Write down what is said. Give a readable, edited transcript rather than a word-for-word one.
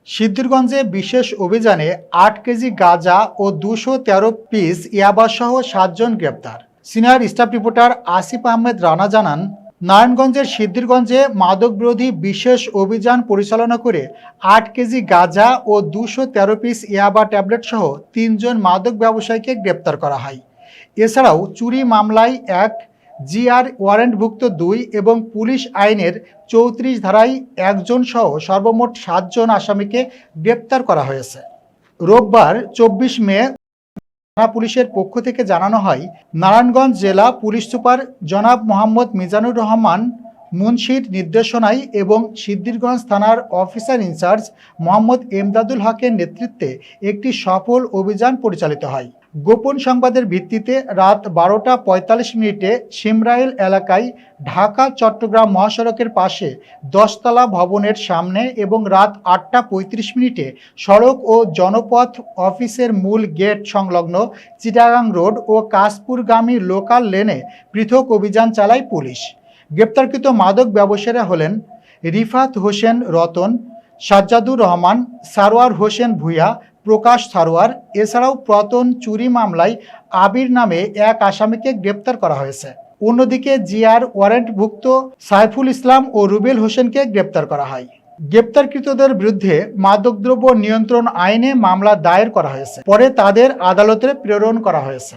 সিদ্ধিরগঞ্জে বিশেষ অভিযানে ৮ কেজি গাঁজা ও ২১৩ পিস ইয়াবাসহ ৭ জন গ্রেপ্তার। Senior staff reporter Asif Ahmed Rana জানান, নারায়ণগঞ্জের সিদ্ধিরগঞ্জে মাদক বিরোধী বিশেষ অভিযান পরিচালনা করে ৮ কেজি গাঁজা ও ২১৩ পিস ইয়াবা ট্যাবলেট সহ ৩ জন মাদক ব্যবসায়ীকে গ্রেপ্তার করা হয়। এছাড়াও চুরি মামলায় ১, জিআর ওয়ারেন্টভুক্ত ২ এবং পুলিশ আইনের ৩৪ ধারায় ১ জন সহ সর্বমোট ৭ জন আসামিকে গ্রেপ্তার করা হয়েছে। রোববার ২৪ মে থানা পুলিশের পক্ষ থেকে জানানো হয়, নারায়ণগঞ্জ জেলা পুলিশ সুপার জনাব মোহাম্মদ মিজানুর রহমান মুন্সির নির্দেশনায় এবং সিদ্ধিরগঞ্জ থানার অফিসার ইনচার্জ মোহাম্মদ এমদাদুল হকের নেতৃত্বে একটি সফল অভিযান পরিচালিত হয়। গোপন সংবাদের ভিত্তিতে রাত ১২টা ৪৫ মিনিটে সিমরাইল এলাকায় ঢাকা চট্টগ্রাম মহাসড়কের পাশে ১০তলা ভবনের সামনে এবং রাত ৮টা ৩৫ মিনিটে সড়ক ও জনপথ অফিসের মূল গেট সংলগ্ন চিটাগাং রোড ও কাশপুরগামী লোকাল লেনে পৃথক অভিযান চালায় পুলিশ। গ্রেপ্তারকৃত মাদক ব্যবসায়ীরা হলেন রিফাত হোসেন রতন, সাজ্জাদুর রহমান, সারোয়ার হোসেন ভূঁইয়া, প্রকাশ সারোয়ার। এছাড়াও প্রতন চুরি মামলায় আবির নামে এক আসামিকে গ্রেপ্তার করা হয়েছে। অন্যদিকে জিআর ওয়ারেন্টভুক্ত সাইফুল ইসলাম ও রুবেল হোসেনকে গ্রেপ্তার করা হয়। গ্রেপ্তারকৃতদের বিরুদ্ধে মাদকদ্রব্য নিয়ন্ত্রণ আইনে মামলা দায়ের করা হয়েছে। পরে তাদের আদালতে প্রেরণ করা হয়েছে।